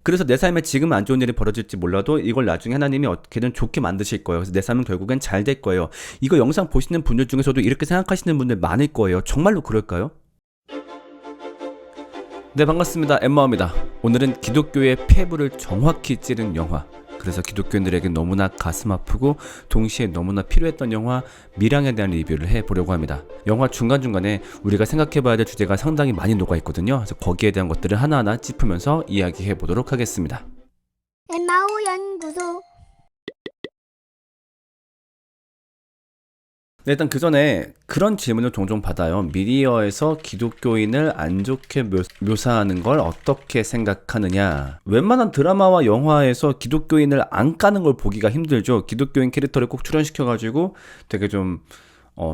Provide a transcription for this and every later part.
그래서 내 삶에 지금 안 좋은 일이 벌어질지 몰라도 이걸 나중에 하나님이 어떻게든 좋게 만드실 거예요. 그래서 내 삶은 결국엔 잘 될 거예요. 이거 영상 보시는 분들 중에서도 이렇게 생각하시는 분들 많을 거예요. 정말로 그럴까요? 네, 반갑습니다. 엠마입니다. 오늘은 기독교의 폐부를 정확히 찌른 영화, 그래서 기독교인들에게 너무나 가슴 아프고 동시에 너무나 필요했던 영화 밀양에 대한 리뷰를 해보려고 합니다. 영화 중간중간에 우리가 생각해봐야 될 주제가 상당히 많이 녹아있거든요. 그래서 거기에 대한 것들을 하나하나 짚으면서 이야기해보도록 하겠습니다. 엠마오 연구소. 네, 일단 그 전에 그런 질문을 종종 받아요. 미디어에서 기독교인을 안 좋게 묘사하는 걸 어떻게 생각하느냐. 웬만한 드라마와 영화에서 기독교인을 안 까는 걸 보기가 힘들죠. 기독교인 캐릭터를 꼭 출연시켜가지고 되게 좀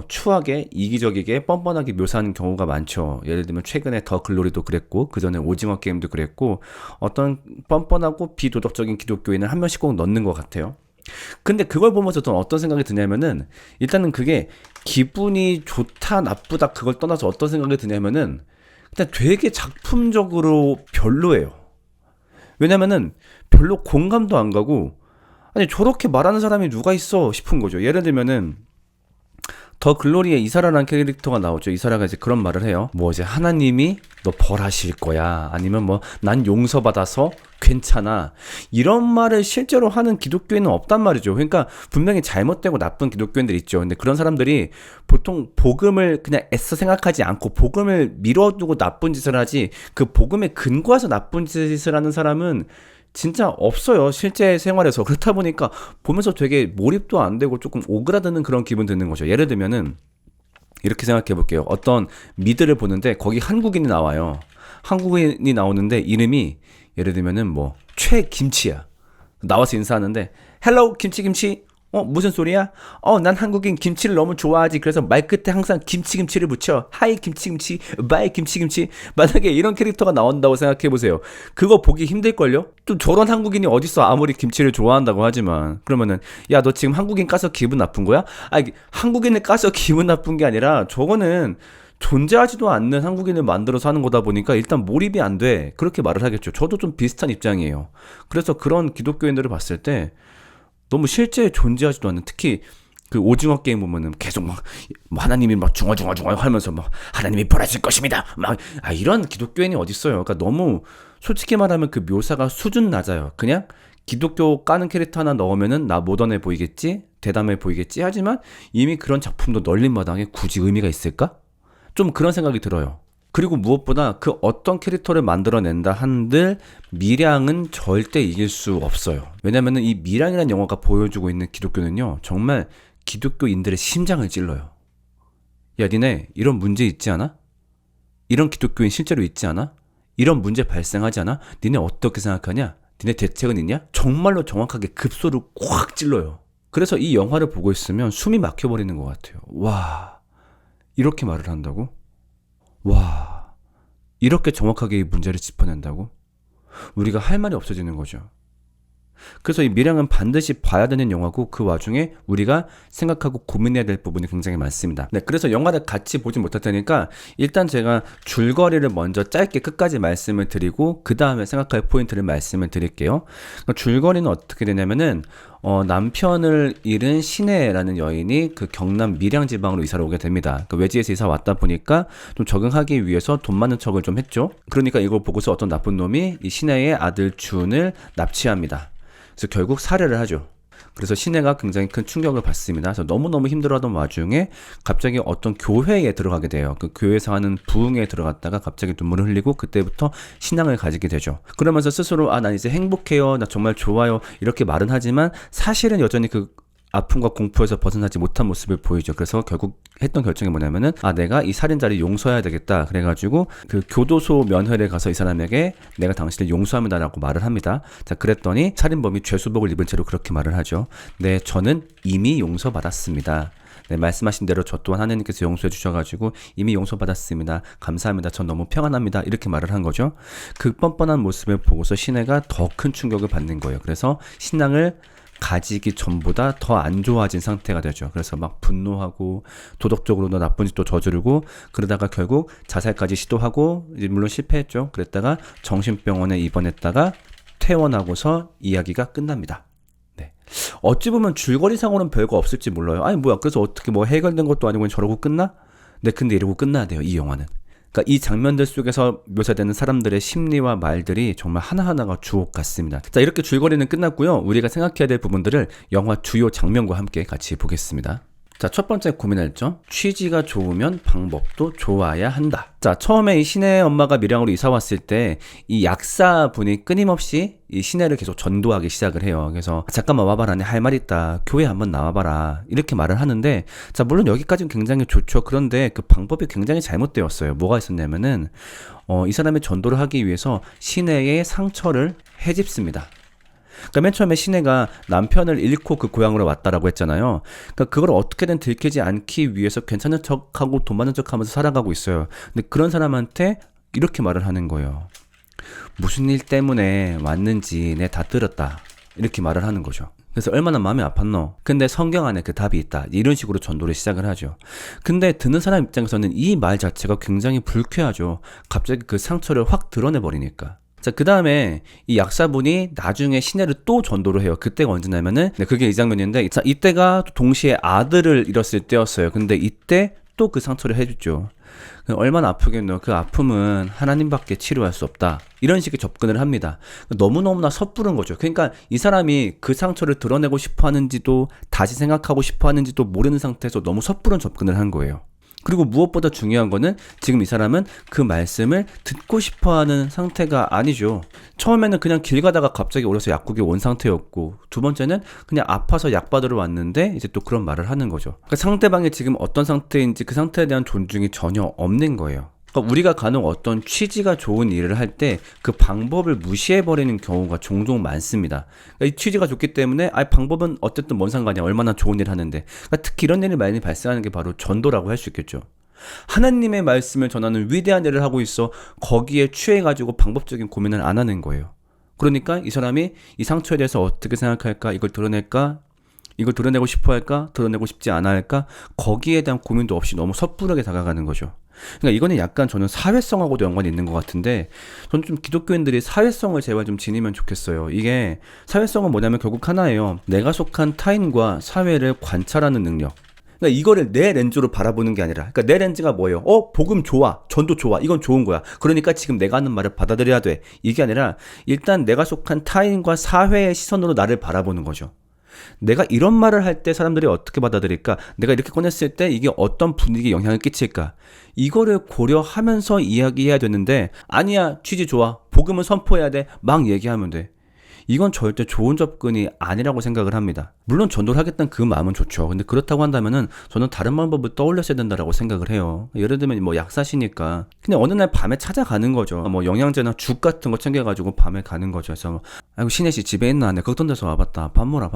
추하게, 이기적이게, 뻔뻔하게 묘사하는 경우가 많죠. 예를 들면 최근에 더 글로리도 그랬고, 그 전에 오징어 게임도 그랬고, 어떤 뻔뻔하고 비도덕적인 기독교인을 한 명씩 꼭 넣는 것 같아요. 근데 그걸 보면서 또 어떤 생각이 드냐면은, 일단은 그게 기분이 좋다 나쁘다 그걸 떠나서 어떤 생각이 드냐면은 그냥 되게 작품적으로 별로예요. 왜냐면은 별로 공감도 안 가고, 아니 저렇게 말하는 사람이 누가 있어 싶은 거죠. 예를 들면은 더 글로리에 이사라라는 캐릭터가 나오죠. 이사라가 이제 그런 말을 해요. 뭐 이제 하나님이 너 벌하실 거야, 아니면 뭐 난 용서받아서 괜찮아, 이런 말을 실제로 하는 기독교인은 없단 말이죠. 그러니까 분명히 잘못되고 나쁜 기독교인들 있죠. 근데 그런 사람들이 보통 복음을 그냥 애써 생각하지 않고 복음을 미뤄두고 나쁜 짓을 하지, 그 복음에 근거해서 나쁜 짓을 하는 사람은 진짜 없어요, 실제 생활에서. 그렇다 보니까 보면서 되게 몰입도 안 되고 조금 오그라드는 그런 기분 드는 거죠. 예를 들면은 이렇게 생각해 볼게요. 어떤 미드를 보는데 거기 한국인이 나와요. 한국인이 나오는데 이름이 예를 들면은 뭐 최김치야. 나와서 인사하는데 헬로우 김치김치, 무슨 소리야? 난 한국인 김치를 너무 좋아하지. 그래서 말 끝에 항상 김치김치를 붙여. 하이 김치김치, 바이 김치김치. 만약에 이런 캐릭터가 나온다고 생각해보세요. 그거 보기 힘들걸요? 또 저런 한국인이 어딨어, 아무리 김치를 좋아한다고 하지만. 그러면은 야, 너 지금 한국인 까서 기분 나쁜 거야? 아니, 한국인을 까서 기분 나쁜 게 아니라 저거는 존재하지도 않는 한국인을 만들어서 하는 거다 보니까 일단 몰입이 안 돼, 그렇게 말을 하겠죠. 저도 좀 비슷한 입장이에요. 그래서 그런 기독교인들을 봤을 때 너무 실제 존재하지도 않는, 특히 그 오징어 게임 보면은 계속 막 하나님이 막 중얼중얼 하면서 막 하나님이 벌하실 것입니다, 막 이런 기독교인이 어딨어요. 그러니까 너무 솔직히 말하면 그 묘사가 수준 낮아요. 그냥 기독교 까는 캐릭터 하나 넣으면은 나 모던해 보이겠지, 대담해 보이겠지 하지만 이미 그런 작품도 널린 마당에 굳이 의미가 있을까? 좀 그런 생각이 들어요. 그리고 무엇보다 그 어떤 캐릭터를 만들어낸다 한들 밀양은 절대 이길 수 없어요. 왜냐면은 이 밀양이라는 영화가 보여주고 있는 기독교는요, 정말 기독교인들의 심장을 찔러요. 야, 니네 이런 문제 있지 않아? 이런 기독교인 실제로 있지 않아? 이런 문제 발생하지 않아? 니네 어떻게 생각하냐? 니네 대책은 있냐? 정말로 정확하게 급소를 꽉 찔러요. 그래서 이 영화를 보고 있으면 숨이 막혀버리는 것 같아요. 와, 이렇게 말을 한다고? 와, 이렇게 정확하게 이 문제를 짚어낸다고? 우리가 할 말이 없어지는 거죠. 그래서 이 밀양은 반드시 봐야 되는 영화고, 그 와중에 우리가 생각하고 고민해야 될 부분이 굉장히 많습니다. 네, 그래서 영화를 같이 보지 못할 테니까 일단 제가 줄거리를 먼저 짧게 끝까지 말씀을 드리고 그 다음에 생각할 포인트를 말씀을 드릴게요. 그러니까 줄거리는 어떻게 되냐면은 남편을 잃은 신혜라는 여인이 그 경남 밀양 지방으로 이사를 오게 됩니다. 그 외지에서 이사 왔다 보니까 좀 적응하기 위해서 돈 많은 척을 좀 했죠. 그러니까 이걸 보고서 어떤 나쁜 놈이 이 신혜의 아들 준을 납치합니다. 그래서 결국 살해를 하죠. 그래서 신혜가 굉장히 큰 충격을 받습니다. 그래서 너무너무 힘들어하던 와중에 갑자기 어떤 교회에 들어가게 돼요. 그 교회에서 하는 부흥에 들어갔다가 갑자기 눈물을 흘리고 그때부터 신앙을 가지게 되죠. 그러면서 스스로 난 이제 행복해요, 나 정말 좋아요, 이렇게 말은 하지만 사실은 여전히 그 아픔과 공포에서 벗어나지 못한 모습을 보이죠. 그래서 결국 했던 결정이 뭐냐면은 내가 이 살인자를 용서해야 되겠다. 그래가지고 그 교도소 면회를 가서 이 사람에게 내가 당신을 용서합니다라고 말을 합니다. 자, 그랬더니 살인범이 죄수복을 입은 채로 그렇게 말을 하죠. 네, 저는 이미 용서받았습니다. 네, 말씀하신 대로 저 또한 하나님께서 용서해 주셔가지고 이미 용서받았습니다. 감사합니다. 전 너무 평안합니다. 이렇게 말을 한 거죠. 그 뻔뻔한 모습을 보고서 신혜가 더 큰 충격을 받는 거예요. 그래서 신앙을 가지기 전보다 더 안 좋아진 상태가 되죠. 그래서 막 분노하고 도덕적으로도 나쁜 짓도 저지르고, 그러다가 결국 자살까지 시도하고, 물론 실패했죠. 그랬다가 정신병원에 입원했다가 퇴원하고서 이야기가 끝납니다. 네. 어찌 보면 줄거리상으로는 별거 없을지 몰라요. 아니 뭐야 그래서 어떻게 뭐 해결된 것도 아니고 저러고 끝나? 네, 근데 이러고 끝나야 돼요, 이 영화는. 그러니까 이 장면들 속에서 묘사되는 사람들의 심리와 말들이 정말 하나하나가 주옥 같습니다. 자, 이렇게 줄거리는 끝났고요. 우리가 생각해야 될 부분들을 영화 주요 장면과 함께 같이 보겠습니다. 자, 첫 번째 고민할 점. 취지가 좋으면 방법도 좋아야 한다. 자, 처음에 이 신혜 엄마가 밀양으로 이사 왔을 때 이 약사분이 끊임없이 이 신혜를 계속 전도하기 시작을 해요. 그래서 잠깐만 와봐라, 내 할 말 있다. 교회 한번 나와봐라. 이렇게 말을 하는데, 자, 물론 여기까지는 굉장히 좋죠. 그런데 그 방법이 굉장히 잘못되었어요. 뭐가 있었냐면은, 이 사람의 전도를 하기 위해서 신혜의 상처를 헤집습니다. 그러니까 맨 처음에 신혜가 남편을 잃고 그 고향으로 왔다라고 했잖아요. 그러니까 그걸 어떻게든 들키지 않기 위해서 괜찮은 척하고 돈 많은 척하면서 살아가고 있어요. 근데 그런 사람한테 이렇게 말을 하는 거예요. 무슨 일 때문에 왔는지 내 다 들었다. 이렇게 말을 하는 거죠. 그래서 얼마나 마음이 아팠노? 근데 성경 안에 그 답이 있다. 이런 식으로 전도를 시작을 하죠. 근데 듣는 사람 입장에서는 이 말 자체가 굉장히 불쾌하죠. 갑자기 그 상처를 확 드러내버리니까. 자, 그 다음에 이 약사분이 나중에 신혜를 또 전도를 해요. 그때가 언제냐면은, 네, 그게 이 장면인데, 자, 이때가 동시에 아들을 잃었을 때였어요. 근데 이때 또 그 상처를 해주죠. 얼마나 아프겠노. 그 아픔은 하나님밖에 치료할 수 없다. 이런 식의 접근을 합니다. 너무너무나 섣부른 거죠. 그러니까 이 사람이 그 상처를 드러내고 싶어 하는지도 다시 생각하고 싶어 하는지도 모르는 상태에서 너무 섣부른 접근을 한 거예요. 그리고 무엇보다 중요한 거는 지금 이 사람은 그 말씀을 듣고 싶어 하는 상태가 아니죠. 처음에는 그냥 길 가다가 갑자기 오려서 약국에 온 상태였고, 두 번째는 그냥 아파서 약 받으러 왔는데 이제 또 그런 말을 하는 거죠. 그러니까 상대방이 지금 어떤 상태인지 그 상태에 대한 존중이 전혀 없는 거예요. 그러니까 우리가 간혹 어떤 취지가 좋은 일을 할 때 그 방법을 무시해버리는 경우가 종종 많습니다. 그러니까 이 취지가 좋기 때문에 방법은 어쨌든 뭔 상관이야. 얼마나 좋은 일 하는데. 그러니까 특히 이런 일이 많이 발생하는 게 바로 전도라고 할 수 있겠죠. 하나님의 말씀을 전하는 위대한 일을 하고 있어 거기에 취해가지고 방법적인 고민을 안 하는 거예요. 그러니까 이 사람이 이 상처에 대해서 어떻게 생각할까? 이걸 드러낼까? 이걸 드러내고 싶어 할까? 드러내고 싶지 않아 할까? 거기에 대한 고민도 없이 너무 섣부르게 다가가는 거죠. 그러니까 이거는 약간 저는 사회성하고도 연관이 있는 것 같은데, 저는 좀 기독교인들이 사회성을 제발 좀 지니면 좋겠어요. 이게 사회성은 뭐냐면 결국 하나예요. 내가 속한 타인과 사회를 관찰하는 능력. 그러니까 이거를 내 렌즈로 바라보는 게 아니라, 그러니까 내 렌즈가 뭐예요? 복음 좋아, 전도 좋아, 이건 좋은 거야. 그러니까 지금 내가 하는 말을 받아들여야 돼. 이게 아니라 일단 내가 속한 타인과 사회의 시선으로 나를 바라보는 거죠. 내가 이런 말을 할 때 사람들이 어떻게 받아들일까? 내가 이렇게 꺼냈을 때 이게 어떤 분위기에 영향을 끼칠까? 이거를 고려하면서 이야기해야 되는데, 아니야, 취지 좋아, 복음을 선포해야 돼, 막 얘기하면 돼. 이건 절대 좋은 접근이 아니라고 생각을 합니다. 물론 전도를 하겠다는 그 마음은 좋죠. 근데 그렇다고 한다면은 저는 다른 방법을 떠올렸어야 된다라고 생각을 해요. 예를 들면 뭐 약사시니까 그냥 어느 날 밤에 찾아가는 거죠. 뭐 영양제나 죽 같은 거 챙겨가지고 밤에 가는 거죠. 그래서 뭐, 아이고 신혜 씨 집에 있나? 내 걱정 돼서 와봤다. 밥 먹어라.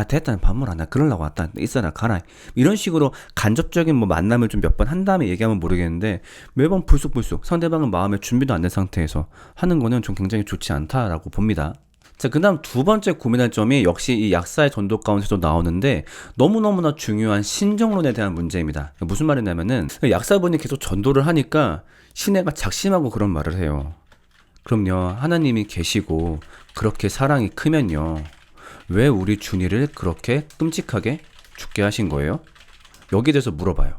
됐다, 밥 먹어라. 나 그러려고 왔다. 있어라, 가라. 이런 식으로 간접적인 뭐 만남을 좀 몇 번 한 다음에 얘기하면 모르겠는데, 매번 불쑥불쑥 상대방은 마음의 준비도 안 된 상태에서 하는 거는 좀 굉장히 좋지 않다라고 봅니다. 자, 그 다음 두 번째 고민할 점이 역시 이 약사의 전도 가운데서도 나오는데, 너무너무나 중요한 신정론에 대한 문제입니다. 무슨 말이냐면은, 약사분이 계속 전도를 하니까 신혜가 작심하고 그런 말을 해요. 그럼요, 하나님이 계시고 그렇게 사랑이 크면요, 왜 우리 준이를 그렇게 끔찍하게 죽게 하신 거예요? 여기에 대해서 물어봐요.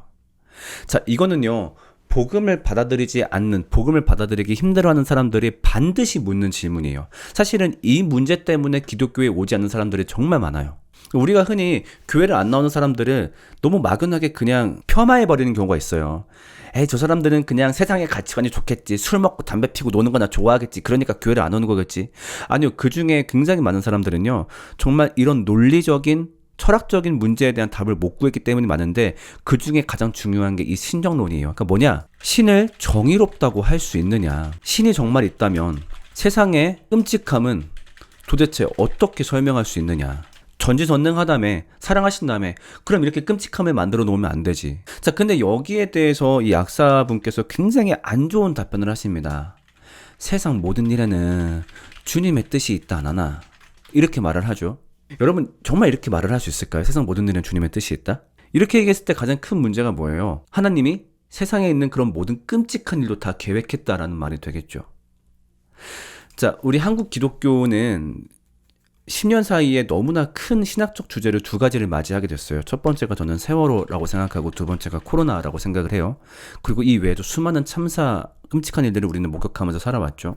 자, 이거는요, 복음을 받아들이지 않는, 복음을 받아들이기 힘들어하는 사람들이 반드시 묻는 질문이에요. 사실은 이 문제 때문에 기독교에 오지 않는 사람들이 정말 많아요. 우리가 흔히 교회를 안 나오는 사람들을 너무 막연하게 그냥 폄하해버리는 경우가 있어요. 저 사람들은 그냥 세상의 가치관이 좋겠지, 술 먹고 담배 피고 노는 거나 좋아하겠지, 그러니까 교회를 안 오는 거겠지. 아니요, 그 중에 굉장히 많은 사람들은요, 정말 이런 논리적인 철학적인 문제에 대한 답을 못 구했기 때문이 많은데, 그 중에 가장 중요한 게 이 신정론이에요. 그러니까 뭐냐? 신을 정의롭다고 할 수 있느냐? 신이 정말 있다면 세상의 끔찍함은 도대체 어떻게 설명할 수 있느냐? 전지전능하다며, 사랑하신다며, 그럼 이렇게 끔찍함을 만들어 놓으면 안 되지. 자, 근데 여기에 대해서 이 약사분께서 굉장히 안 좋은 답변을 하십니다. 세상 모든 일에는 주님의 뜻이 있다 안 하나? 이렇게 말을 하죠. 여러분, 정말 이렇게 말을 할 수 있을까요? 세상 모든 일은 주님의 뜻이 있다? 이렇게 얘기했을 때 가장 큰 문제가 뭐예요? 하나님이 세상에 있는 그런 모든 끔찍한 일도 다 계획했다라는 말이 되겠죠. 자, 우리 한국 기독교는 10년 사이에 너무나 큰 신학적 주제를 두 가지를 맞이하게 됐어요. 첫 번째가 저는 세월호라고 생각하고 두 번째가 코로나라고 생각을 해요. 그리고 이 외에도 수많은 참사, 끔찍한 일들을 우리는 목격하면서 살아왔죠.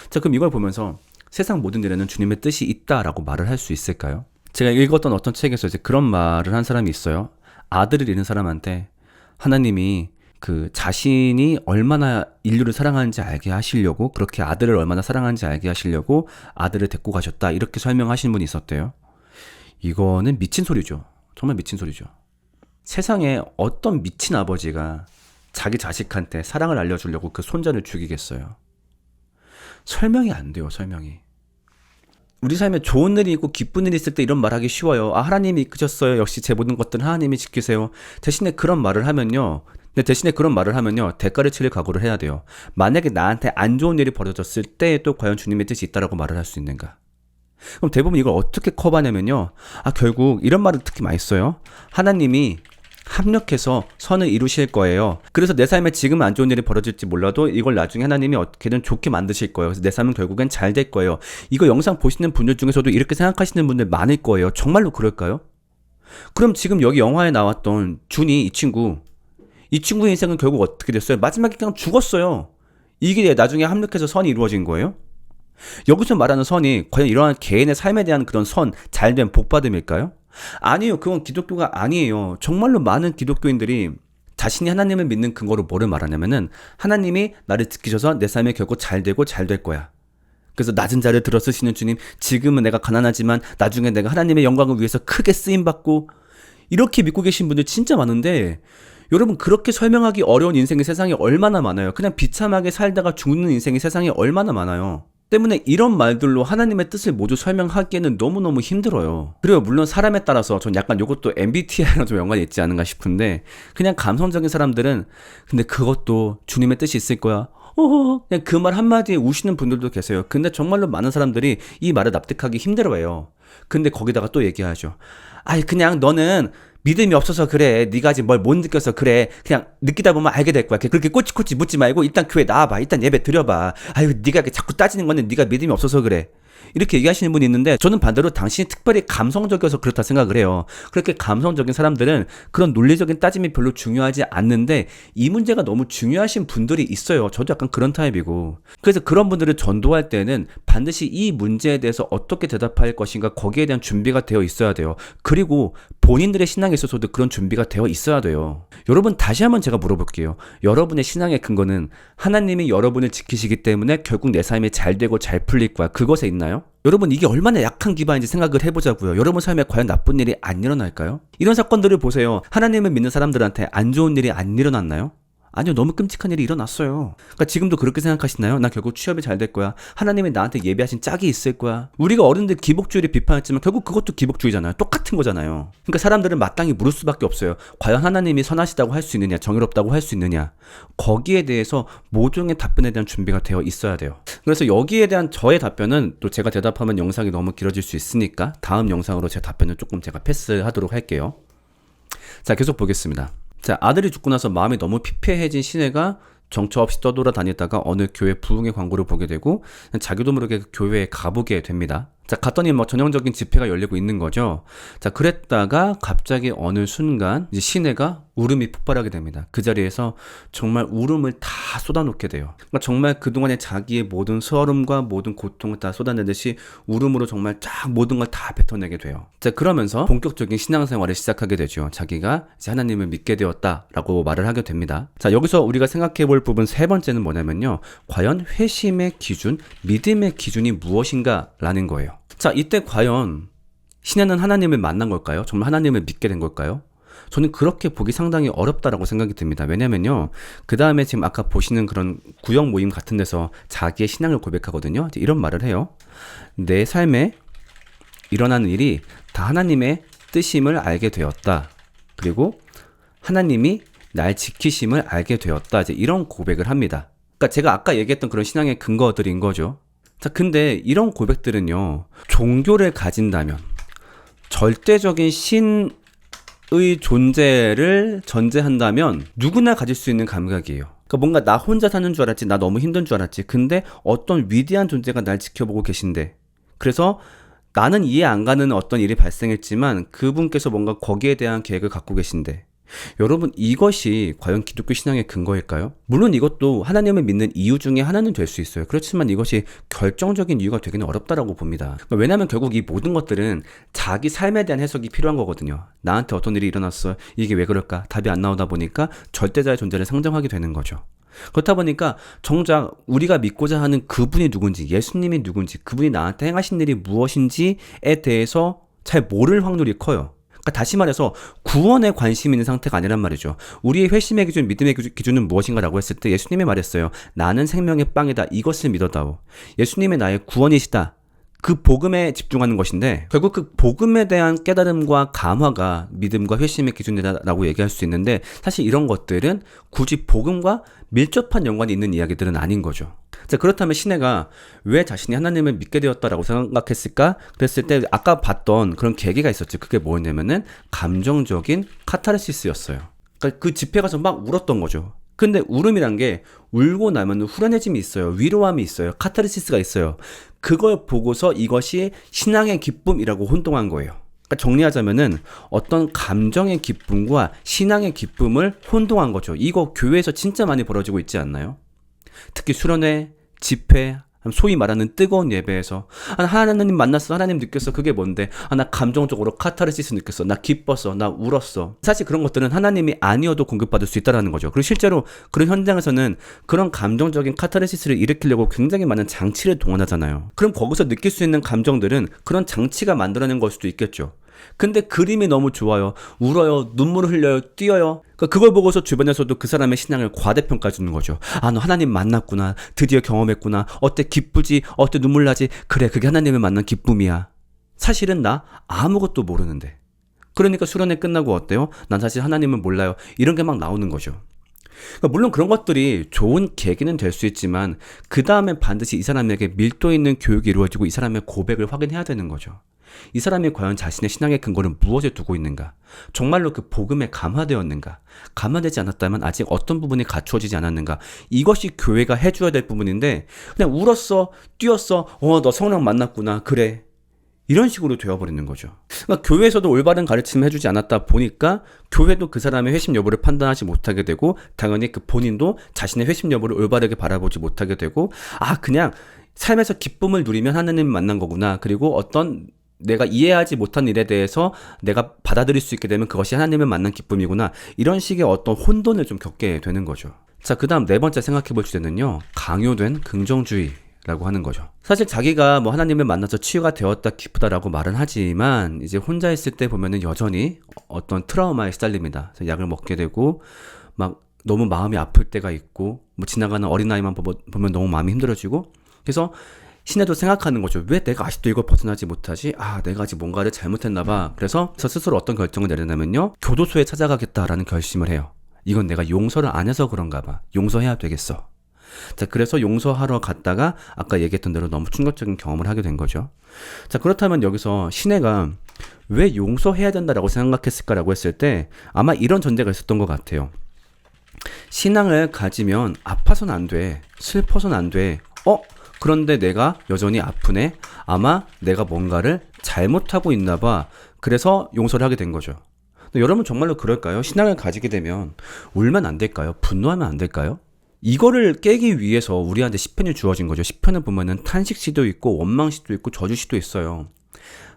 자, 그럼 이걸 보면서 세상 모든 일에는 주님의 뜻이 있다라고 말을 할 수 있을까요? 제가 읽었던 어떤 책에서 이제 그런 말을 한 사람이 있어요. 아들을 잃은 사람한테 하나님이 그 자신이 얼마나 인류를 사랑하는지 알게 하시려고, 그렇게 아들을 얼마나 사랑하는지 알게 하시려고 아들을 데리고 가셨다, 이렇게 설명하시는 분이 있었대요. 이거는 미친 소리죠. 정말 미친 소리죠. 세상에 어떤 미친 아버지가 자기 자식한테 사랑을 알려주려고 그 손자를 죽이겠어요. 설명이 안 돼요. 설명이. 우리 삶에 좋은 일이 있고 기쁜 일이 있을 때 이런 말하기 쉬워요. 아, 하나님이 이끄셨어요. 역시 제 모든 것들은 하나님이 지키세요. 대신에 그런 말을 하면요, 대가를 치를 각오를 해야 돼요. 만약에 나한테 안 좋은 일이 벌어졌을 때 또 과연 주님의 뜻이 있다라고 말을 할 수 있는가? 그럼 대부분 이걸 어떻게 커버하냐면요, 결국 이런 말을 특히 많이 써요. 하나님이 합력해서 선을 이루실 거예요. 그래서 내 삶에 지금 안 좋은 일이 벌어질지 몰라도 이걸 나중에 하나님이 어떻게든 좋게 만드실 거예요. 그래서 내 삶은 결국엔 잘 될 거예요. 이거 영상 보시는 분들 중에서도 이렇게 생각하시는 분들 많을 거예요. 정말로 그럴까요? 그럼 지금 여기 영화에 나왔던 준이, 이 친구의 인생은 결국 어떻게 됐어요? 마지막에 그냥 죽었어요. 이게 나중에 합력해서 선이 이루어진 거예요? 여기서 말하는 선이 과연 이러한 개인의 삶에 대한 그런 선, 잘된 복받음일까요? 아니에요. 그건 기독교가 아니에요. 정말로 많은 기독교인들이 자신이 하나님을 믿는 근거로 뭐를 말하냐면은, 하나님이 나를 지키셔서 내 삶이 결국 잘 되고 잘 될 거야. 그래서 낮은 자를 들어 쓰시는 주님, 지금은 내가 가난하지만 나중에 내가 하나님의 영광을 위해서 크게 쓰임받고, 이렇게 믿고 계신 분들 진짜 많은데, 여러분, 그렇게 설명하기 어려운 인생이 세상에 얼마나 많아요. 그냥 비참하게 살다가 죽는 인생이 세상에 얼마나 많아요. 때문에 이런 말들로 하나님의 뜻을 모두 설명하기에는 너무너무 힘들어요. 그리고 물론 사람에 따라서 전 약간 이것도 MBTI랑 좀 연관이 있지 않은가 싶은데, 그냥 감성적인 사람들은 근데 그것도 주님의 뜻이 있을 거야, 그냥 그 말 한마디에 우시는 분들도 계세요. 근데 정말로 많은 사람들이 이 말을 납득하기 힘들어해요. 근데 거기다가 또 얘기하죠. 그냥 너는 믿음이 없어서 그래. 네가 아직 뭘 못 느껴서 그래. 그냥 느끼다 보면 알게 될 거야. 그렇게 꼬치꼬치 묻지 말고 일단 교회 나와봐. 일단 예배 드려봐. 네가 자꾸 따지는 거는 네가 믿음이 없어서 그래. 이렇게 얘기하시는 분이 있는데, 저는 반대로 당신이 특별히 감성적이어서 그렇다 생각을 해요. 그렇게 감성적인 사람들은 그런 논리적인 따짐이 별로 중요하지 않는데, 이 문제가 너무 중요하신 분들이 있어요. 저도 약간 그런 타입이고. 그래서 그런 분들을 전도할 때는 반드시 이 문제에 대해서 어떻게 대답할 것인가, 거기에 대한 준비가 되어 있어야 돼요. 그리고 본인들의 신앙에 있어서도 그런 준비가 되어 있어야 돼요. 여러분, 다시 한번 제가 물어볼게요. 여러분의 신앙의 근거는 하나님이 여러분을 지키시기 때문에 결국 내 삶이 잘 되고 잘 풀릴 거야, 그것에 있나요? 여러분, 이게 얼마나 약한 기반인지 생각을 해보자고요. 여러분 삶에 과연 나쁜 일이 안 일어날까요? 이런 사건들을 보세요. 하나님을 믿는 사람들한테 안 좋은 일이 안 일어났나요? 아니요, 너무 끔찍한 일이 일어났어요. 그러니까 지금도 그렇게 생각하시나요? 나 결국 취업이 잘 될 거야. 하나님이 나한테 예비하신 짝이 있을 거야. 우리가 어른들 기복주의를 비판했지만 결국 그것도 기복주의잖아요. 똑같은 거잖아요. 그러니까 사람들은 마땅히 물을 수밖에 없어요. 과연 하나님이 선하시다고 할 수 있느냐, 정의롭다고 할 수 있느냐. 거기에 대해서 모종의 답변에 대한 준비가 되어 있어야 돼요. 그래서 여기에 대한 저의 답변은 또 제가 대답하면 영상이 너무 길어질 수 있으니까 다음 영상으로 제 답변을 조금 제가 패스하도록 할게요. 자, 계속 보겠습니다. 자, 아들이 죽고 나서 마음이 너무 피폐해진 시내가 정처 없이 떠돌아다니다가 어느 교회 부흥의 광고를 보게 되고 자기도 모르게 그 교회에 가보게 됩니다. 자, 갔더니 전형적인 집회가 열리고 있는 거죠. 자, 그랬다가 갑자기 어느 순간 이제 시내가 울음이 폭발하게 됩니다. 그 자리에서 정말 울음을 다 쏟아놓게 돼요. 그러니까 정말 그동안의 자기의 모든 서름과 모든 고통을 다 쏟아내듯이 울음으로 정말 쫙 모든 걸 다 뱉어내게 돼요. 자, 그러면서 본격적인 신앙생활을 시작하게 되죠. 자기가 이제 하나님을 믿게 되었다라고 말을 하게 됩니다. 자, 여기서 우리가 생각해 볼 부분 세 번째는 뭐냐면요, 과연 회심의 기준, 믿음의 기준이 무엇인가라는 거예요. 자, 이때 과연 시내는 하나님을 만난 걸까요? 정말 하나님을 믿게 된 걸까요? 저는 그렇게 보기 상당히 어렵다라고 생각이 듭니다. 왜냐면요, 그 다음에 지금 아까 보시는 그런 구역 모임 같은 데서 자기의 신앙을 고백하거든요. 이런 말을 해요. 내 삶에 일어나는 일이 다 하나님의 뜻임을 알게 되었다. 그리고 하나님이 날 지키심을 알게 되었다. 이제 이런 고백을 합니다. 그러니까 제가 아까 얘기했던 그런 신앙의 근거들인 거죠. 자, 근데 이런 고백들은요, 종교를 가진다면, 절대적인 신의 존재를 전제한다면 누구나 가질 수 있는 감각이에요. 그러니까 뭔가 나 혼자 사는 줄 알았지, 나 너무 힘든 줄 알았지. 근데 어떤 위대한 존재가 날 지켜보고 계신데, 그래서 나는 이해 안 가는 어떤 일이 발생했지만 그분께서 뭔가 거기에 대한 계획을 갖고 계신데, 여러분, 이것이 과연 기독교 신앙의 근거일까요? 물론 이것도 하나님을 믿는 이유 중에 하나는 될 수 있어요. 그렇지만 이것이 결정적인 이유가 되기는 어렵다라고 봅니다. 그러니까 왜냐하면 결국 이 모든 것들은 자기 삶에 대한 해석이 필요한 거거든요. 나한테 어떤 일이 일어났어, 이게 왜 그럴까? 답이 안 나오다 보니까 절대자의 존재를 상정하게 되는 거죠. 그렇다 보니까 정작 우리가 믿고자 하는 그분이 누군지, 예수님이 누군지, 그분이 나한테 행하신 일이 무엇인지에 대해서 잘 모를 확률이 커요. 그러니까 다시 말해서 구원에 관심 있는 상태가 아니란 말이죠. 우리의 회심의 기준, 믿음의 기준은 무엇인가라고 했을 때 예수님이 말했어요. 나는 생명의 빵이다. 이것을 믿어다오. 예수님이 나의 구원이시다. 그 복음에 집중하는 것인데, 결국 그 복음에 대한 깨달음과 감화가 믿음과 회심의 기준이다라고 얘기할 수 있는데, 사실 이런 것들은 굳이 복음과 밀접한 연관이 있는 이야기들은 아닌 거죠. 자, 그렇다면 시내가 왜 자신이 하나님을 믿게 되었다라고 생각했을까? 그랬을 때 아까 봤던 그런 계기가 있었지. 그게 뭐였냐면은 감정적인 카타르시스였어요. 그러니까 그 집회 가서 막 울었던 거죠. 근데 울음이란 게 울고 나면 후련해짐이 있어요. 위로함이 있어요. 카타르시스가 있어요. 그걸 보고서 이것이 신앙의 기쁨이라고 혼동한 거예요. 그러니까 정리하자면은 어떤 감정의 기쁨과 신앙의 기쁨을 혼동한 거죠. 이거 교회에서 진짜 많이 벌어지고 있지 않나요? 특히 수련회, 집회, 소위 말하는 뜨거운 예배에서 하나님 만났어, 하나님 느꼈어. 그게 뭔데? 나 감정적으로 카타르시스 느꼈어. 나 기뻤어. 나 울었어. 사실 그런 것들은 하나님이 아니어도 공급받을 수 있다는 거죠. 그리고 실제로 그런 현장에서는 그런 감정적인 카타르시스를 일으키려고 굉장히 많은 장치를 동원하잖아요. 그럼 거기서 느낄 수 있는 감정들은 그런 장치가 만들어낸 걸 수도 있겠죠. 근데 그림이 너무 좋아요. 울어요. 눈물을 흘려요. 뛰어요. 그걸 보고서 주변에서도 그 사람의 신앙을 과대평가 주는 거죠. 너 하나님 만났구나. 드디어 경험했구나. 어때, 기쁘지? 어때, 눈물 나지? 그래, 그게 하나님을 만난 기쁨이야. 사실은 나 아무것도 모르는데. 그러니까 수련회 끝나고 어때요? 난 사실 하나님은 몰라요. 이런 게 막 나오는 거죠. 그러니까 물론 그런 것들이 좋은 계기는 될 수 있지만 그 다음에 반드시 이 사람에게 밀도 있는 교육이 이루어지고 이 사람의 고백을 확인해야 되는 거죠. 이 사람이 과연 자신의 신앙의 근거를 무엇에 두고 있는가? 정말로 그 복음에 감화되었는가? 감화되지 않았다면 아직 어떤 부분이 갖추어지지 않았는가? 이것이 교회가 해줘야 될 부분인데 그냥 울었어, 뛰었어, 너 성령 만났구나, 그래. 이런 식으로 되어버리는 거죠. 그러니까 교회에서도 올바른 가르침을 해주지 않았다 보니까 교회도 그 사람의 회심 여부를 판단하지 못하게 되고 당연히 그 본인도 자신의 회심 여부를 올바르게 바라보지 못하게 되고 그냥 삶에서 기쁨을 누리면 하나님을 만난 거구나. 그리고 어떤 내가 이해하지 못한 일에 대해서 내가 받아들일 수 있게 되면 그것이 하나님을 만난 기쁨이구나. 이런 식의 어떤 혼돈을 좀 겪게 되는 거죠. 자, 그 다음 네 번째 생각해 볼 주제는요. 강요된 긍정주의. 라고 하는 거죠. 사실 자기가 뭐 하나님을 만나서 치유가 되었다, 기쁘다라고 말은 하지만 이제 혼자 있을 때 보면은 여전히 어떤 트라우마에 시달립니다. 약을 먹게 되고 막 너무 마음이 아플 때가 있고 뭐 지나가는 어린아이만 보면 너무 마음이 힘들어지고 그래서 신에도 생각하는 거죠. 왜 내가 아직도 이걸 벗어나지 못하지? 내가 아직 뭔가를 잘못했나 봐. 그래서 스스로 어떤 결정을 내리냐면요. 교도소에 찾아가겠다라는 결심을 해요. 이건 내가 용서를 안 해서 그런가 봐. 용서해야 되겠어. 자, 그래서 용서하러 갔다가 아까 얘기했던 대로 너무 충격적인 경험을 하게 된 거죠. 자, 그렇다면 여기서 시내가 왜 용서해야 된다라고 생각했을까라고 했을 때 아마 이런 전제가 있었던 것 같아요. 신앙을 가지면 아파서는 안 돼. 슬퍼서는 안 돼. 그런데 내가 여전히 아프네. 아마 내가 뭔가를 잘못하고 있나 봐. 그래서 용서를 하게 된 거죠. 여러분 정말로 그럴까요? 신앙을 가지게 되면 울면 안 될까요? 분노하면 안 될까요? 이거를 깨기 위해서 우리한테 시편이 주어진 거죠. 시편을 보면은 탄식시도 있고 원망시도 있고 저주시도 있어요.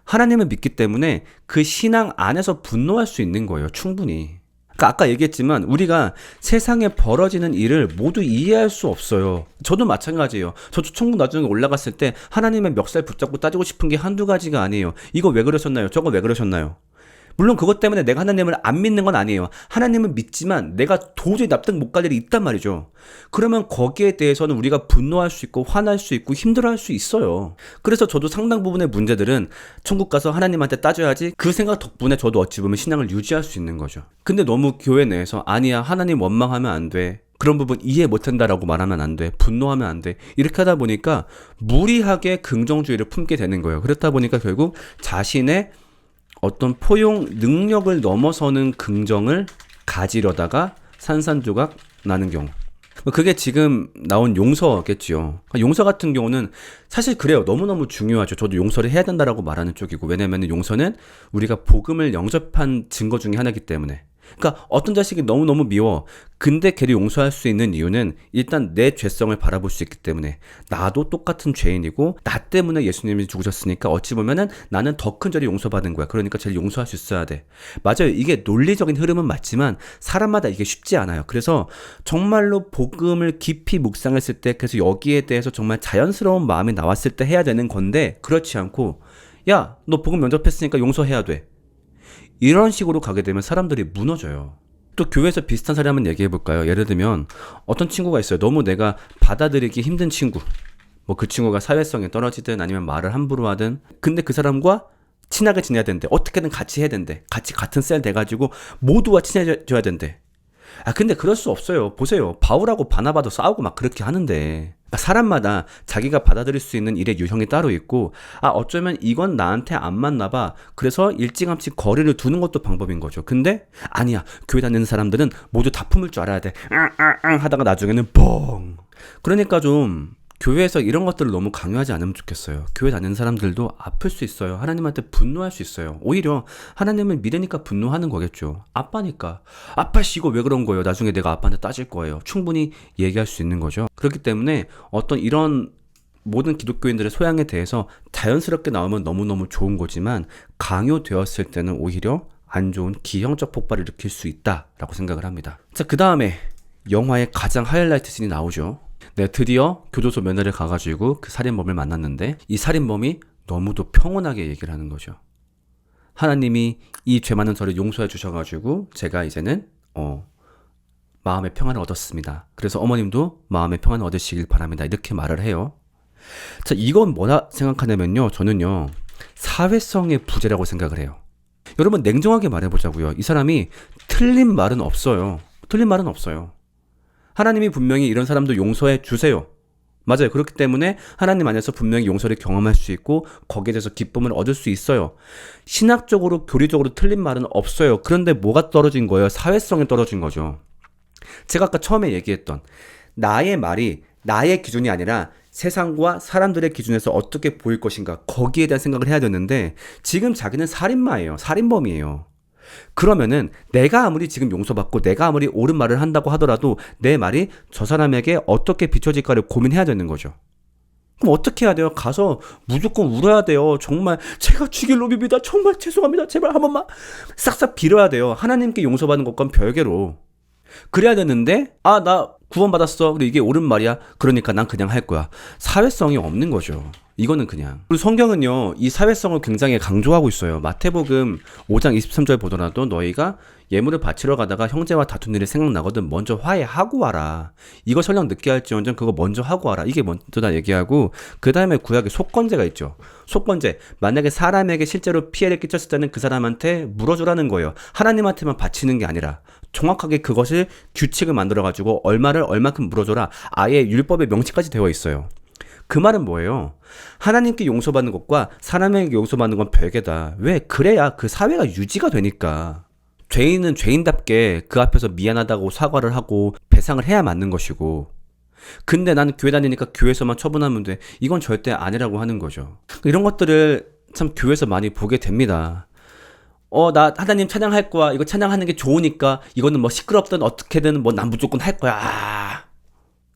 하나님을 믿기 때문에 그 신앙 안에서 분노할 수 있는 거예요. 충분히. 그러니까 아까 얘기했지만 우리가 세상에 벌어지는 일을 모두 이해할 수 없어요. 저도 마찬가지예요. 저도 천국 나중에 올라갔을 때 하나님의 멱살 붙잡고 따지고 싶은 게 한두 가지가 아니에요. 이거 왜 그러셨나요? 저거 왜 그러셨나요? 물론 그것 때문에 내가 하나님을 안 믿는 건 아니에요. 하나님은 믿지만 내가 도저히 납득 못 갈 일이 있단 말이죠. 그러면 거기에 대해서는 우리가 분노할 수 있고 화날 수 있고 힘들어할 수 있어요. 그래서 저도 상당 부분의 문제들은 천국 가서 하나님한테 따져야지 그 생각 덕분에 저도 어찌 보면 신앙을 유지할 수 있는 거죠. 근데 너무 교회 내에서 아니야, 하나님 원망하면 안 돼. 그런 부분 이해 못한다라고 말하면 안 돼. 분노하면 안 돼. 이렇게 하다 보니까 무리하게 긍정주의를 품게 되는 거예요. 그렇다 보니까 결국 자신의 어떤 포용 능력을 넘어서는 긍정을 가지려다가 산산조각 나는 경우. 그게 지금 나온 용서겠지요. 용서 같은 경우는 사실 그래요. 너무너무 중요하죠. 저도 용서를 해야 된다라고 말하는 쪽이고. 왜냐면 용서는 우리가 복음을 영접한 증거 중에 하나이기 때문에. 그러니까 어떤 자식이 너무너무 미워. 근데 걔를 용서할 수 있는 이유는 일단 내 죄성을 바라볼 수 있기 때문에. 나도 똑같은 죄인이고 나 때문에 예수님이 죽으셨으니까 어찌 보면은 나는 더 큰 죄를 용서받은 거야. 그러니까 쟤를 용서할 수 있어야 돼. 맞아요. 이게 논리적인 흐름은 맞지만 사람마다 이게 쉽지 않아요. 그래서 정말로 복음을 깊이 묵상했을 때 그래서 여기에 대해서 정말 자연스러운 마음이 나왔을 때 해야 되는 건데 그렇지 않고 야, 너 복음 면접했으니까 용서해야 돼. 이런 식으로 가게 되면 사람들이 무너져요. 또 교회에서 비슷한 사례 한번 얘기해 볼까요? 예를 들면 어떤 친구가 있어요. 너무 내가 받아들이기 힘든 친구. 뭐 그 친구가 사회성이 떨어지든 아니면 말을 함부로 하든 근데 그 사람과 친하게 지내야 된대. 어떻게든 같이 해야 된대. 같이 같은 셀 돼가지고 모두와 친해져야 된대. 근데 그럴 수 없어요. 보세요. 바울하고 바나바도 싸우고 막 그렇게 하는데. 사람마다 자기가 받아들일 수 있는 일의 유형이 따로 있고, 어쩌면 이건 나한테 안 맞나 봐. 그래서 일찌감치 거리를 두는 것도 방법인 거죠. 근데, 아니야. 교회 다니는 사람들은 모두 다 품을 줄 알아야 돼. 하다가 나중에는 뻥. 그러니까 좀, 교회에서 이런 것들을 너무 강요하지 않으면 좋겠어요. 교회 다니는 사람들도 아플 수 있어요. 하나님한테 분노할 수 있어요. 오히려 하나님을 믿으니까 분노하는 거겠죠. 아빠니까. 아빠 씨 이거 왜 그런 거예요? 나중에 내가 아빠한테 따질 거예요. 충분히 얘기할 수 있는 거죠. 그렇기 때문에 어떤 이런 모든 기독교인들의 소양에 대해서 자연스럽게 나오면 너무너무 좋은 거지만 강요되었을 때는 오히려 안 좋은 기형적 폭발을 일으킬 수 있다라고 생각을 합니다. 자, 그 다음에 영화의 가장 하이라이트 씬이 나오죠. 네, 드디어 교도소 면회를 가가지고 그 살인범을 만났는데 이 살인범이 너무도 평온하게 얘기를 하는 거죠. 하나님이 이 죄 많은 저를 용서해 주셔가지고 제가 이제는 마음의 평안을 얻었습니다. 그래서 어머님도 마음의 평안을 얻으시길 바랍니다. 이렇게 말을 해요. 자, 이건 뭐라 생각하냐면요. 저는요. 사회성의 부재라고 생각을 해요. 여러분 냉정하게 말해보자고요. 이 사람이 틀린 말은 없어요. 틀린 말은 없어요. 하나님이 분명히 이런 사람도 용서해 주세요. 맞아요. 그렇기 때문에 하나님 안에서 분명히 용서를 경험할 수 있고 거기에 대해서 기쁨을 얻을 수 있어요. 신학적으로 교리적으로 틀린 말은 없어요. 그런데 뭐가 떨어진 거예요? 사회성이 떨어진 거죠. 제가 아까 처음에 얘기했던 나의 말이 나의 기준이 아니라 세상과 사람들의 기준에서 어떻게 보일 것인가 거기에 대한 생각을 해야 되는데 지금 자기는 살인마예요. 살인범이에요. 그러면은 내가 아무리 지금 용서받고 내가 아무리 옳은 말을 한다고 하더라도 내 말이 저 사람에게 어떻게 비춰질까를 고민해야 되는 거죠. 그럼 어떻게 해야 돼요? 가서 무조건 울어야 돼요. 정말 제가 죽일 놈입니다. 정말 죄송합니다. 제발 한 번만 싹싹 빌어야 돼요. 하나님께 용서받는 것과는 별개로. 그래야 되는데 나 구원받았어. 그리고 이게 옳은 말이야. 그러니까 난 그냥 할 거야. 사회성이 없는 거죠. 이거는 그냥. 그리고 성경은요. 이 사회성을 굉장히 강조하고 있어요. 마태복음 5장 23절 보더라도 너희가 예물을 바치러 가다가 형제와 다툰 일이 생각나거든 먼저 화해하고 와라. 이거 설령 늦게 할지언정 그거 먼저 하고 와라. 이게 먼저다 얘기하고 그 다음에 구약에 속건제가 있죠. 속건제. 만약에 사람에게 실제로 피해를 끼쳤을 때는 그 사람한테 물어주라는 거예요. 하나님한테만 바치는 게 아니라 정확하게 그것을 규칙을 만들어가지고 얼마를 얼마큼 물어줘라. 아예 율법의 명치까지 되어 있어요. 그 말은 뭐예요? 하나님께 용서받는 것과 사람에게 용서받는 건 별개다. 왜? 그래야 그 사회가 유지가 되니까. 죄인은 죄인답게 그 앞에서 미안하다고 사과를 하고 배상을 해야 맞는 것이고. 근데 나는 교회 다니니까 교회에서만 처분하면 돼. 이건 절대 아니라고 하는 거죠. 이런 것들을 참 교회에서 많이 보게 됩니다. 나 하나님 찬양할 거야. 이거 찬양하는 게 좋으니까 이거는 뭐 시끄럽든 어떻게든 뭐 난 무조건 할 거야.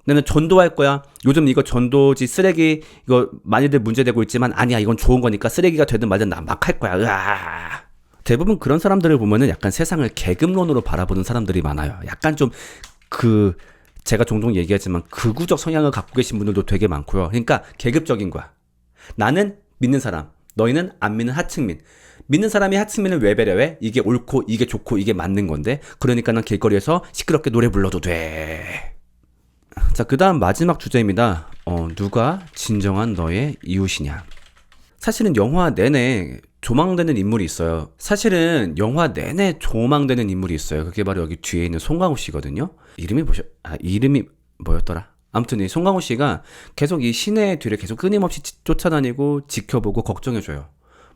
나는 전도할 거야. 요즘 이거 전도지 쓰레기 이거 많이들 문제되고 있지만 아니야 이건 좋은 거니까 쓰레기가 되든 말든 난 막 할 거야. 대부분 그런 사람들을 보면은 약간 세상을 계급론으로 바라보는 사람들이 많아요. 약간 좀 제가 종종 얘기하지만 극우적 성향을 갖고 계신 분들도 되게 많고요. 그러니까 계급적인 거야. 나는 믿는 사람, 너희는 안 믿는 하층민. 믿는 사람이 하층민을 왜 배려해? 이게 옳고 이게 좋고 이게 맞는 건데 그러니까 난 길거리에서 시끄럽게 노래 불러도 돼. 자, 그 다음 마지막 주제입니다. 누가 진정한 너의 이웃이냐. 사실은 영화 내내 조망되는 인물이 있어요. 사실은 영화 내내 조망되는 인물이 있어요. 그게 바로 여기 뒤에 있는 송강호 씨거든요. 이름이 뭐였더라? 아무튼 이 송강호 씨가 계속 이 시내 뒤를 계속 끊임없이 쫓아다니고 지켜보고 걱정해줘요.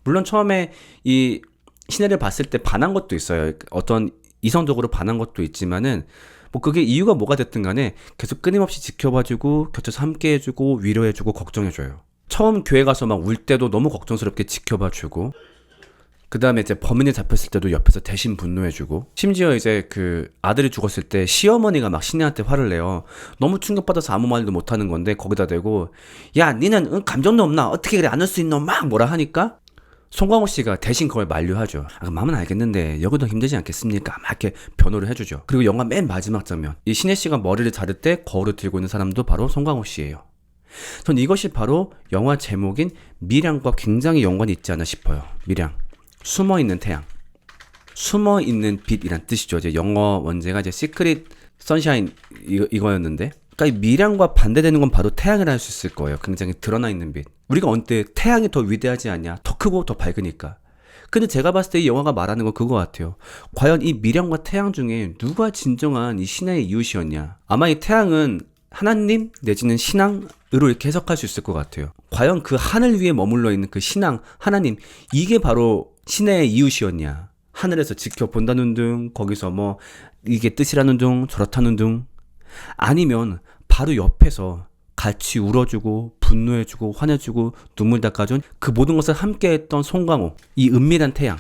물론 처음에 이 시내를 봤을 때 반한 것도 있어요. 어떤 이성적으로 반한 것도 있지만은 뭐 그게 이유가 뭐가 됐든 간에 계속 끊임없이 지켜봐주고 곁에서 함께해주고 위로해주고 걱정해줘요. 처음 교회 가서 막 울 때도 너무 걱정스럽게 지켜봐주고, 그 다음에 이제 범인이 잡혔을 때도 옆에서 대신 분노해주고, 심지어 이제 그 아들이 죽었을 때 시어머니가 막 신혜한테 화를 내요. 너무 충격받아서 아무 말도 못하는 건데 거기다 대고 야 니는 감정도 없나 어떻게 그래 안 울 수 있노 막 뭐라 하니까 송강호 씨가 대신 그걸 만류하죠. 마음은 알겠는데 여기도 힘들지 않겠습니까? 막 이렇게 변호를 해주죠. 그리고 영화 맨 마지막 장면, 이 신혜 씨가 머리를 자를 때 거울을 들고 있는 사람도 바로 송강호 씨예요. 전 이것이 바로 영화 제목인 미량과 굉장히 연관이 있지 않나 싶어요. 미량, 숨어있는 태양, 숨어있는 빛이란 뜻이죠. 이제 영어 원제가 이제 시크릿 선샤인 이거였는데, 그러니까 이 미량과 반대되는 건 바로 태양이라 할 수 있을 거예요. 굉장히 드러나 있는 빛. 우리가 언제 태양이 더 위대하지 않냐? 더 크고 더 밝으니까. 근데 제가 봤을 때 이 영화가 말하는 건 그거 같아요. 과연 이 미량과 태양 중에 누가 진정한 이 신의 이웃이었냐? 아마 이 태양은 하나님 내지는 신앙으로 이렇게 해석할 수 있을 것 같아요. 과연 그 하늘 위에 머물러 있는 그 신앙, 하나님, 이게 바로 신의 이웃이었냐? 하늘에서 지켜본다는 둥, 거기서 뭐 이게 뜻이라는 둥, 저렇다는 둥, 아니면 바로 옆에서 같이 울어주고 분노해주고 화내주고 눈물 닦아준 그 모든 것을 함께했던 송강호, 이 은밀한 태양,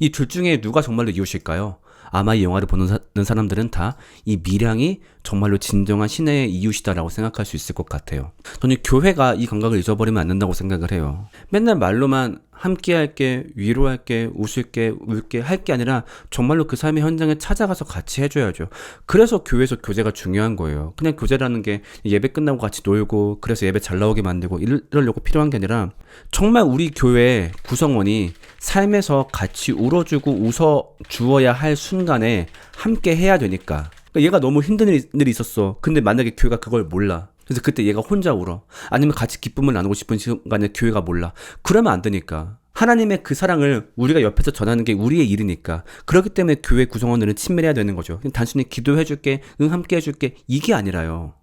이 둘 중에 누가 정말로 이웃일까요? 아마 이 영화를 보는 사람들은 다 이 미량이 정말로 진정한 신의 이웃이다라고 생각할 수 있을 것 같아요. 저는 교회가 이 감각을 잊어버리면 안 된다고 생각을 해요. 맨날 말로만 함께할게, 위로할게, 웃을게, 울게 할 게 아니라 정말로 그 삶의 현장에 찾아가서 같이 해줘야죠. 그래서 교회에서 교제가 중요한 거예요. 그냥 교제라는 게 예배 끝나고 같이 놀고 그래서 예배 잘 나오게 만들고 이러려고 필요한 게 아니라 정말 우리 교회 구성원이 삶에서 같이 울어주고 웃어주어야 할 순간에 함께 해야 되니까. 그러니까 얘가 너무 힘든 일이 있었어. 근데 만약에 교회가 그걸 몰라. 그래서 그때 얘가 혼자 울어. 아니면 같이 기쁨을 나누고 싶은 시간에 교회가 몰라. 그러면 안 되니까. 하나님의 그 사랑을 우리가 옆에서 전하는 게 우리의 일이니까. 그렇기 때문에 교회 구성원들은 친밀해야 되는 거죠. 단순히 기도해줄게, 함께 해줄게, 이게 아니라요.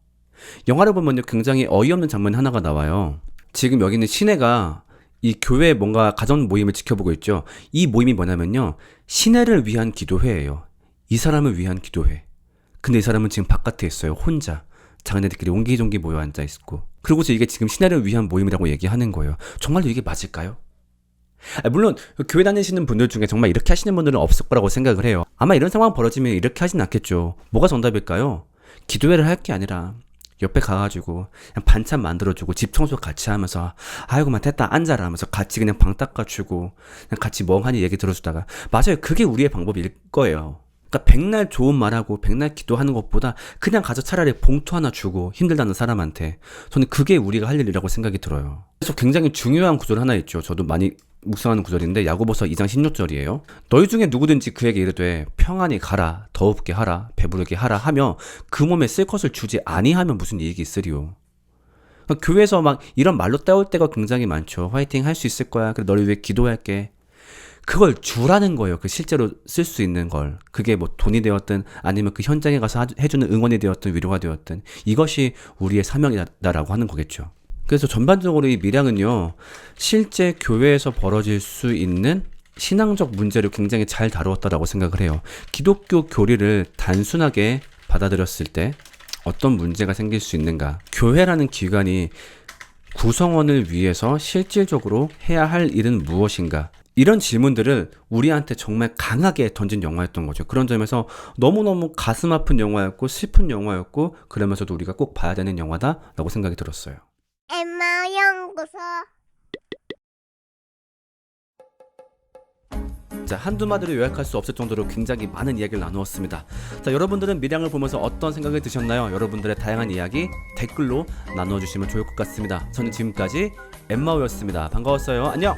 영화를 보면요, 굉장히 어이없는 장면 하나가 나와요. 지금 여기 있는 신혜가 이 교회 뭔가 가정 모임을 지켜보고 있죠. 이 모임이 뭐냐면요, 신혜를 위한 기도회예요. 이 사람을 위한 기도회. 근데 이 사람은 지금 바깥에 있어요. 혼자. 자기네들끼리 옹기종기 모여 앉아 있고. 그리고서 이게 지금 신혜를 위한 모임이라고 얘기하는 거예요. 정말로 이게 맞을까요? 물론 교회 다니시는 분들 중에 정말 이렇게 하시는 분들은 없을 거라고 생각을 해요. 아마 이런 상황 벌어지면 이렇게 하진 않겠죠. 뭐가 정답일까요? 기도회를 할 게 아니라 옆에 가가지고 그냥 반찬 만들어주고 집 청소 같이 하면서 아이고만 됐다 앉아라 하면서 같이 그냥 방 닦아주고 그냥 같이 멍하니 얘기 들어주다가, 맞아요, 그게 우리의 방법일 거예요. 그러니까 백날 좋은 말하고 백날 기도하는 것보다 그냥 가서 차라리 봉투 하나 주고 힘들다는 사람한테, 저는 그게 우리가 할 일이라고 생각이 들어요. 그래서 굉장히 중요한 구절 하나 있죠. 저도 많이 묵상하는 구절인데 야고보서 2장 16절이에요. 너희 중에 누구든지 그에게 이르되 평안히 가라, 더웁게 하라, 배부르게 하라 하며 그 몸에 쓸 것을 주지 아니하면 무슨 이익이 있으리요. 그러니까 교회에서 막 이런 말로 때울 때가 굉장히 많죠. 화이팅 할 수 있을 거야, 그래 너를 위해 기도할게. 그걸 주라는 거예요. 그 실제로 쓸 수 있는 걸. 그게 뭐 돈이 되었든 아니면 그 현장에 가서 해주는 응원이 되었든 위로가 되었든, 이것이 우리의 사명이다라고 하는 거겠죠. 그래서 전반적으로 이 미량은요, 실제 교회에서 벌어질 수 있는 신앙적 문제를 굉장히 잘 다루었다라고 생각을 해요. 기독교 교리를 단순하게 받아들였을 때 어떤 문제가 생길 수 있는가, 교회라는 기관이 구성원을 위해서 실질적으로 해야 할 일은 무엇인가, 이런 질문들을 우리한테 정말 강하게 던진 영화였던 거죠. 그런 점에서 너무너무 가슴 아픈 영화였고 슬픈 영화였고, 그러면서도 우리가 꼭 봐야 되는 영화다라고 생각이 들었어요. 엠마 연구소. 자, 한두 마디로 요약할 수 없을 정도로 굉장히 많은 이야기를 나누었습니다. 자, 여러분들은 미량을 보면서 어떤 생각이 드셨나요? 여러분들의 다양한 이야기 댓글로 나눠주시면 좋을 것 같습니다. 저는 지금까지 엠마오였습니다. 반가웠어요. 안녕!